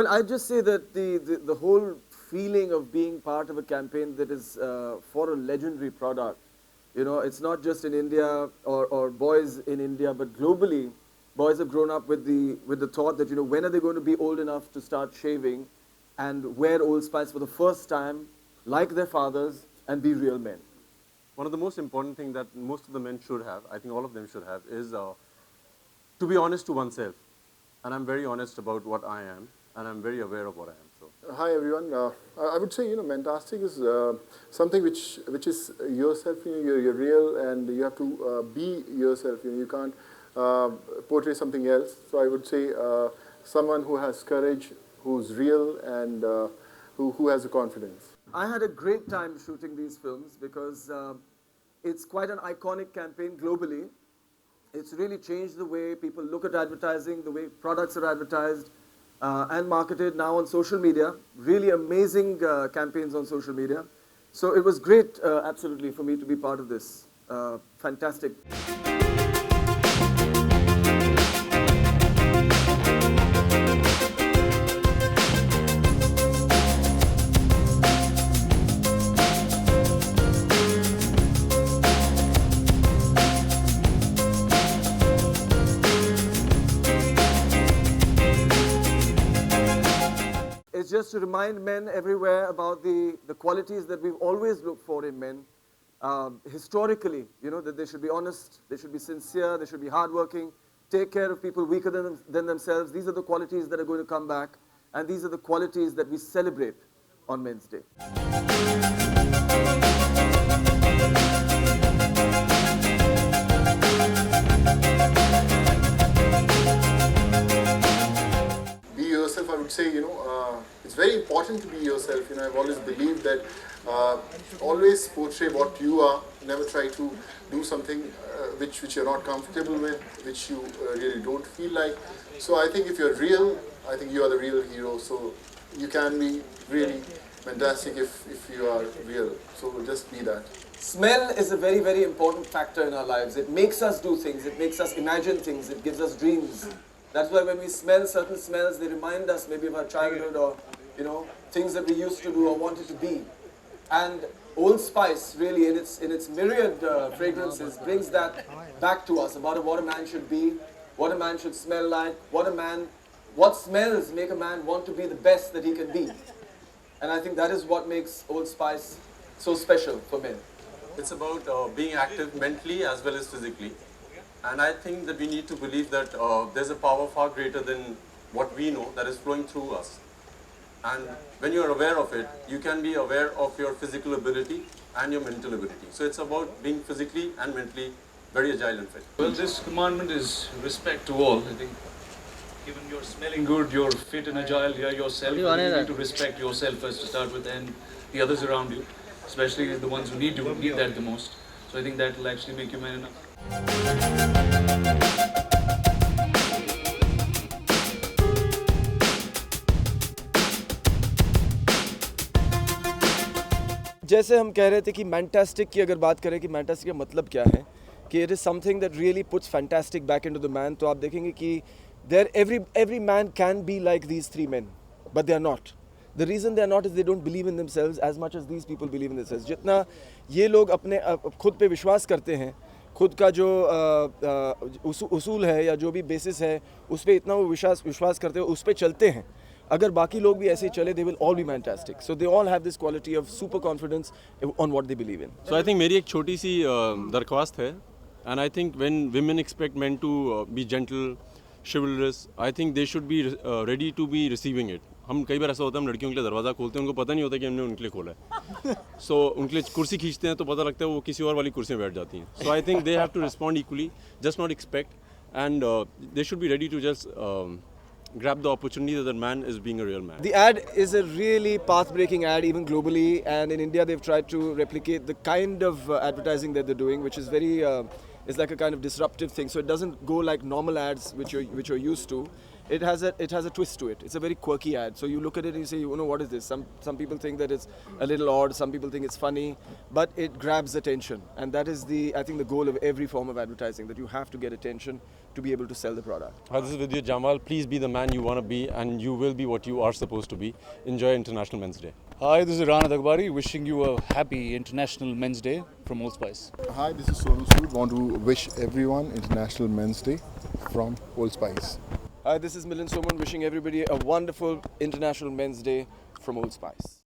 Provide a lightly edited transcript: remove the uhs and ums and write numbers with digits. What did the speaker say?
Well, I'd just say that the whole feeling of being part of a campaign that is for a legendary product, it's not just in India or boys in India, but globally, boys have grown up with the thought that, when are they going to be old enough to start shaving and wear Old Spice for the first time, like their fathers, and be real men. One of the most important things that most of the men should have, I think all of them should have, is to be honest to oneself. And I'm very honest about what I am, and I'm very aware of what I am. So. Hi everyone. I would say Mentastic is something which is yourself. You're real, and you have to be yourself. You can't portray something else. So I would say someone who has courage, who's real, and who has a confidence. I had a great time shooting these films because it's quite an iconic campaign globally. It's really changed the way people look at advertising, the way products are advertised and marketed now on social media. Really amazing campaigns on social media. So it was great, absolutely, for me to be part of this. Fantastic. It's just to remind men everywhere about the qualities that we've always looked for in men. Historically, that they should be honest, they should be sincere, they should be hardworking, take care of people weaker than themselves. These are the qualities that are going to come back, and these are the qualities that we celebrate on Men's Day. Be yourself, I would say, it's very important to be yourself. I've always believed that always portray what you are. Never try to do something which you're not comfortable with, which you really don't feel like. So I think if you're real, I think you are the real hero. So you can be really fantastic if you are real. So just be that. Smell is a very, very important factor in our lives. It makes us do things, it makes us imagine things, it gives us dreams. That's why when we smell certain smells, they remind us maybe of our childhood or, things that we used to do or wanted to be. And Old Spice, really, in its myriad fragrances, brings that back to us about what a man should be, what a man should smell like, what smells make a man want to be the best that he can be. And I think that is what makes Old Spice so special for men. It's about being active mentally as well as physically. And I think that we need to believe that there's a power far greater than what we know that is flowing through us. And when you're aware of it, you can be aware of your physical ability and your mental ability. So it's about being physically and mentally very agile and fit. Well, this commandment is respect to all. I think given you're smelling good, you're fit and agile, you're yourself, you need to respect yourself first to start with, and the others around you, especially the ones who need that the most. So I think that will actually make you man enough. जैसे हम कह रहे थे कि मैंटास्टिक की अगर बात करें कि मैंटास्टिक का मतलब क्या है कि it is something that really puts fantastic back into the man. तो आप देखेंगे कि every man can be like these three men, but they are not. The reason they are not is they don't believe in themselves as much as these people believe in themselves. जितना ये लोग अपने खुद पे विश्वास करते हैं, खुद का जो उसूल है या जो भी बेसिस है उस पे इतना वो विश्वास करते हैं, उस पे चलते हैं. अगर बाकी लोग भी ऐसे चले, they will all be fantastic. So they all have this quality of super confidence on what they believe in. So I think मेरी एक छोटी सी दरख्वास्त है, and I think when women expect men to be gentle, chivalrous, I think they should be ready to be receiving it. हम कई बार ऐसा होता है, हम लड़कियों के लिए दरवाज़ा खोलते हैं, उनको पता नहीं होता कि हमने उनके लिए खोला है. So उनके लिए कुर्सी खींचते हैं तो पता लगता है वो किसी और वाली कुर्सी में बैठ जाती हैं. So I think they have to respond equally, just not expect, and they should be ready to just grab the opportunity that the man is being a real man. The ad is a really path-breaking ad even globally, and in India they've tried to replicate the kind of advertising that they're doing, which is very, it's like a kind of disruptive thing. So it doesn't go like normal ads which you're used to. it has a twist to it. It's a very quirky ad. So you look at it and you say, you know, what is this? Some people think that it's a little odd. Some people think it's funny, but it grabs attention, and that is I think the goal of every form of advertising, that you have to get attention to be able to sell the product. Hi, this is Vidya Jamal. Please be the man you want to be, and you will be what you are supposed to be. Enjoy International Men's Day. Hi, this is Rana Dagbari wishing you a happy International Men's Day from Old Spice. Hi, this is Sonu Sood. Want to wish everyone International Men's Day from Old Spice. Hi, this is Milind Soman wishing everybody a wonderful International Men's Day from Old Spice.